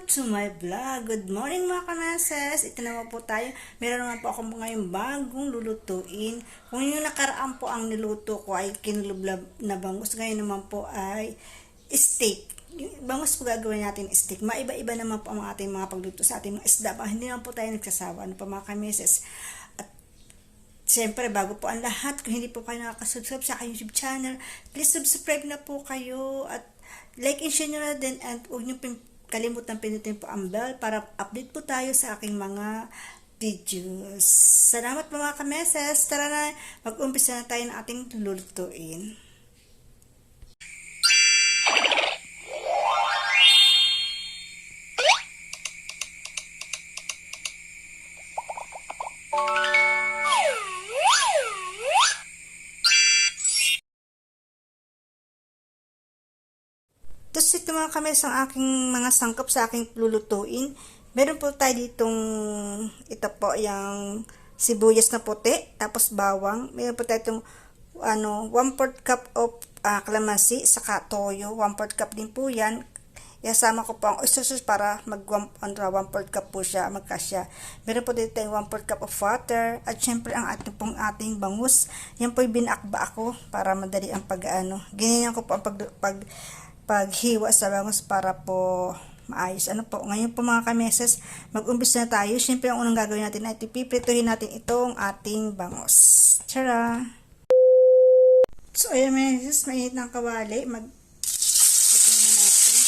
to my vlog. Good morning mga kameses. Ito naman po tayo. Meron naman po ako ngayong bagong lulutuin. Kung yung nakaraan po ang niluto ko ay kinulubla na bangus. Ngayon naman po ay steak. Yung bangus po gagawin natin steak. Maiba-iba naman po ang ating mga pagluto sa ating mga isda. Hindi naman po tayo nagsasawa. Ano pa mga kameses? At siyempre, bago po ang lahat, kung hindi po kayo nakakasubscribe sa aking YouTube channel, please subscribe na po kayo at like and share nyo na din, and huwag nyo kalimutan pinutin po ang bell para update po tayo sa aking mga videos. Salamat po mga kameses. Tara na, mag-umpisa na tayo ng ating lulutuin. Tapos ito mga kames ang aking mga sangkap sa aking lulutuin. Meron po tayo ditong, ito po yung sibuyas na puti, tapos bawang. Meron po tayo itong 1/4 cup of kalamansi, saka toyo. 1/4 cup din po yan. Isama ko po ang oyster sauce para mag 1/4 cup po siya, magkasya. Meron po dito tayong 1/4 cup of water. At syempre ang ating bangus. Yan po yung binakba ako para madali ang Ganyan ko po ang paghiwa sa bangus para po maayos. Ngayon po mga kameses, mag-umpisa na tayo. Siyempre, ang unang gagawin natin ay piprituhin natin itong ating bangus. Tara! So, ayan meses, mainit ng kawali. Mag-prituhin na natin.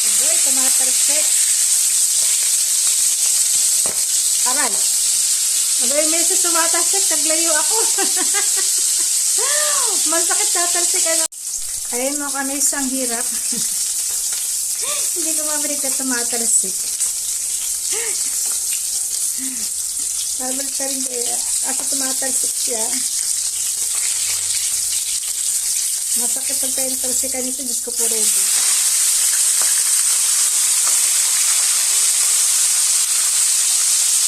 Agoy, tumatalsik. Aral! Agoy meses, tumatalsik. Naglayo ako. Masakit tatalsik. Ayun mga kames, ang hirap. Hindi ko mabalik na tumatalsik. Mabalik ka rin kasi tumatalsik siya. Masakit pag tayo talsikan nito. Diyos ko po ready.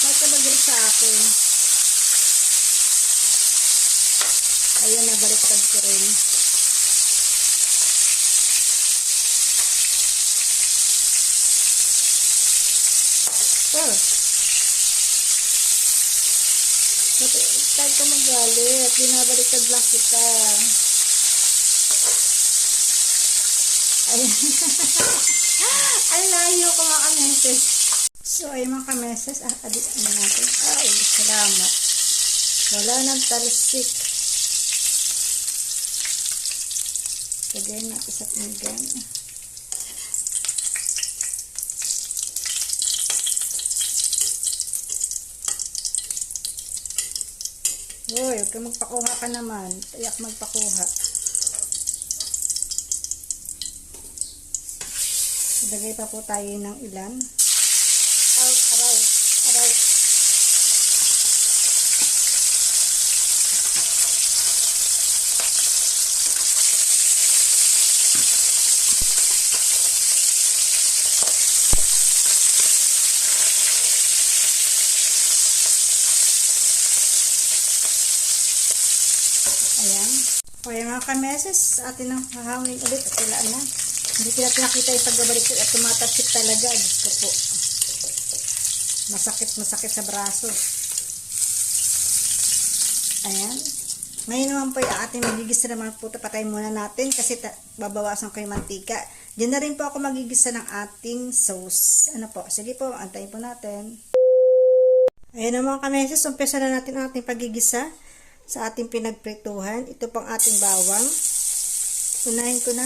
Bakit ka magalit sa akin? Ayun, nabaliktad ko rin. Tayo ka magalit, binabaliktad lang kita. Ayan. Ang layo ko mga kameses. So ay mga kameses, adiin natin. Ay, salamat. Wala nang talsik. Lagyan natin sa pinggan. Hoy, huwag kang magpakuha ka naman. Tayak magpakuha. Ilagay pa po tayo ng ilan. Araw. Ayan. O yung mga kameses, atin ang hahawin ulit at wala na. Hindi ko natin nakita yung pagbabalik at tumatapsik talaga. Diyos ko po. Masakit sa braso. Ayan. Ngayon naman po yung ating magigisa naman po. Patayin muna natin kasi babawasan ko yung mantika. Diyan na rin po ako magigisa ng ating sauce. Sige po, antayin po natin. Ayan na mga kameses, umpisa na natin ang ating pagigisa sa ating pinagprituhan. Ito pang ating bawang. Unahin ko na.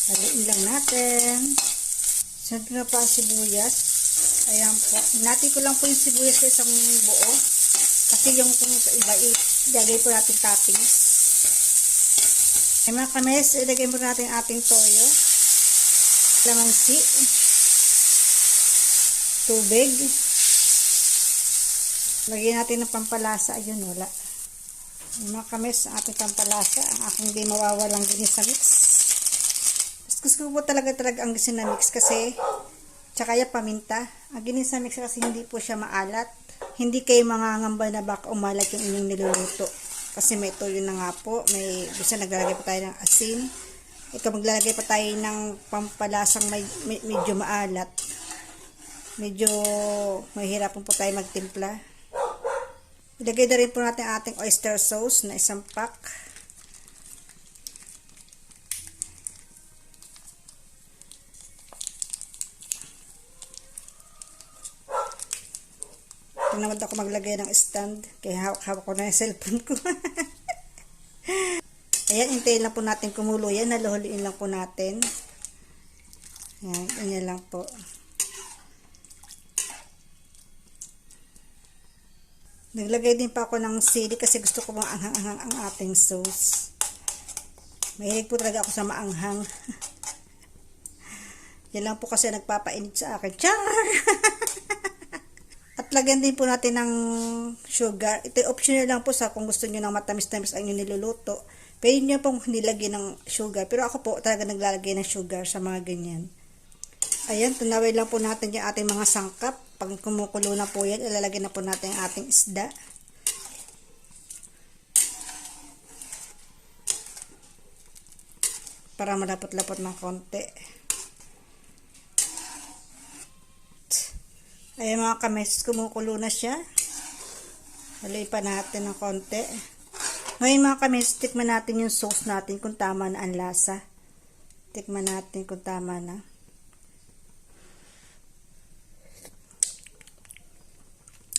Haluin lang natin. Sunod na pa ang sibuyas. Ayan po. Hinati ko lang po yung sibuyas sa isang buo. Kasi yung iba, ilagay po natin toppings. Ay mga kames, ilagay po natin ating toyo. Kalamansi. Tubig. Lagyan natin ng pampalasa. Ayun, wala. Mga kames, ang ating pampalasa. Ang aking di mawawalang ginisa mix. Gusto ko po talaga ang ginisa mix kasi tsaka yung paminta. Ang ginisa mix kasi hindi po siya maalat. Hindi kayo mangangamba na baka umalat yung inyong niluluto. Kasi may toyo na nga po. Bisa naglalagay po tayo ng asin. Ito, maglalagay pa tayo ng pampalasang medyo maalat. Medyo mahirapan po tayo magtimpla. Ilagay na rin po natin ating oyster sauce na isang pack. Tinamad ako maglagay ng stand, kaya hawak ko na yung cellphone ko. Ayan, hintayin lang po natin kumulo yan. Naluhuliin lang po natin. Ayan, ganyan lang po. Naglagay din pa ako ng sili kasi gusto ko maanghang-anghang ang ating sauce. Mahilig po talaga ako sa maanghang. Yan lang po kasi nagpapainit sa akin. Char! At lagyan din po natin ng sugar. Ito optional lang po sa kung gusto niyo ng matamis-tamis ang inyong niluluto. Pwede niyo pong nilagyan ng sugar. Pero ako po talaga naglalagay ng sugar sa mga ganyan. Ayan, tunawin lang po natin yung ating mga sangkap. Pag kumukulo na po yan, ilalagay na po natin ang ating isda. Para malapot-lapot ng konti. Ayan mga kameses, kumukulo na siya. Haluin pa natin ng konti. Ngayon mga kameses, tikman natin yung sauce natin kung tama na ang lasa. Tikman natin kung tama na.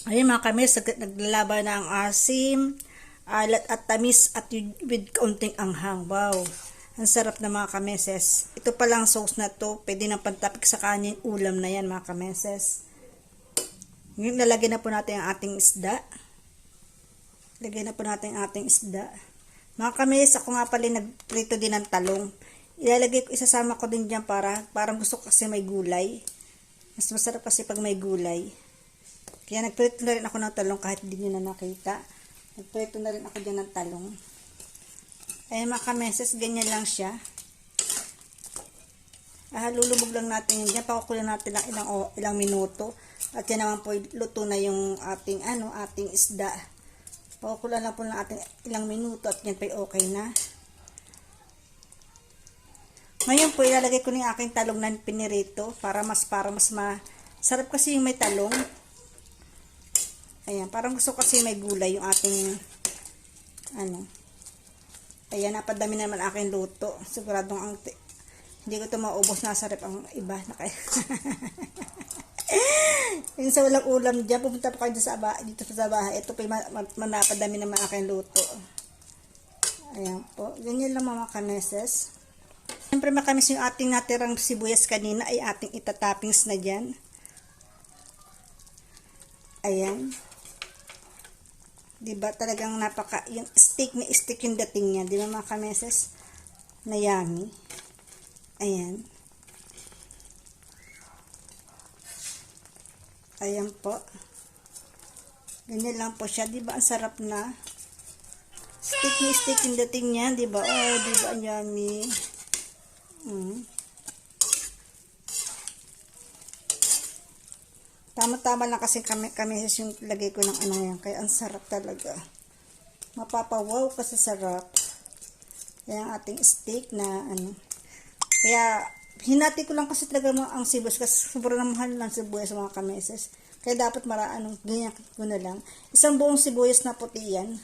Ayan mga kameses, naglalaban na ang asim, alat at tamis at with kaunting anghang. Wow! Ang sarap na mga kameses. Ito palang sauce na to, pwede nang pantapik sa kanin, ulam na yan mga kameses. Ngayon, lalagyan na po natin ang ating isda. Lagyan na po natin ang ating isda. Mga kamis, ako nga pala nagprito din ng talong. Ilalagay ko, isasama ko din dyan parang gusto ko kasi may gulay. Mas masarap kasi pag may gulay. Kaya nagprito na rin ako ng talong kahit hindi nyo na nakita. Nagprito na rin ako dyan ng talong. Ayan mga kameses, ganyan lang siya. Lulubog lang natin yun dyan. Pakukulan natin lang ilang minuto. At yan naman po, luto na yung ating, ating isda. Pakukulan lang po ng ating ilang minuto at yan po okay na. Ngayon po, ilalagay ko na yung aking talong na pinirito para mas masarap kasi yung may talong. Ayan, parang gusto kasi may gulay yung ating, Ayan, napadami naman aking luto. Siguradong hindi ko ito maubos na sarap ang iba. Yung sa walang ulam dyan, pumunta pa kayo dito sa bahay. Ito pa manapadami naman aking luto. Ayan po. Ganyan lang mga kameses. Siyempre makamis yung ating natirang sibuyas kanina ay ating itatoppings na dyan. Ayan. Diba talagang yung steak na steak yung dating niya. Diba mga kameses? Na yummy. Ayan. Ayan po. Ganyan lang po siya. Diba ang sarap na? Steak na steak yung dating niya. Diba? Oh, diba ang yummy? Tama-tama lang kasi kameses yung lagay ko ng yan. Kaya ang sarap talaga. Mapapawaw kasi sarap. Kaya ang ating steak na Kaya hinati ko lang kasi talaga ang sibuyas kasi sobrang mahal lang sibuyas sa mga kameses. Kaya dapat ganyan ko na lang. Isang buong sibuyas na puti yan.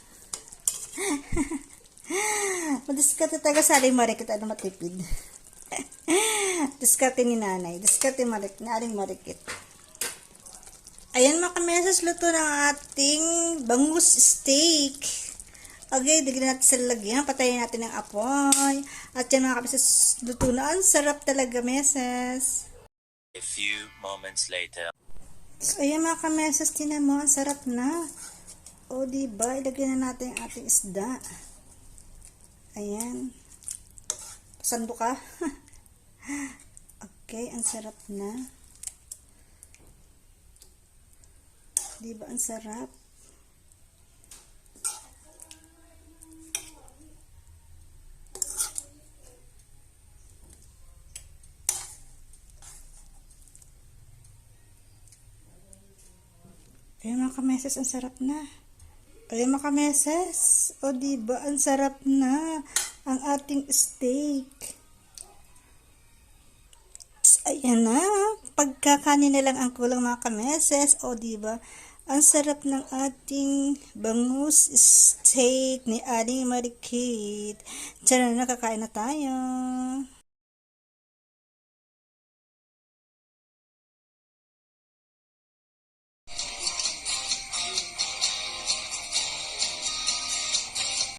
Madiskarte talaga sa aling marikit na matipid. Diskarte ni nanay. Diskarte ni aling marikit. Ayan mga kameses, luto ng ating bangus steak. Okay, digyan natin sa lalagyan. Patayin natin ng apoy. At yan mga kameses, luto na. Ang sarap talaga, meses. A few moments later. So, ayan mga kameses, tinan mo, ang sarap na. O, diba? Ilagyan na natin ang ating isda. Ayan. Pasando ka. Okay, ang sarap na. Diba ang sarap? Ayun mga kameses, ang sarap na. Ayun mga kameses, o diba ang sarap na ang ating steak. Ayan na, pagkakanin na lang ang kulang mga kameses. O, diba? Ang sarap ng ating bangus steak ni Aling Marikit. Tara na, kakain na tayo.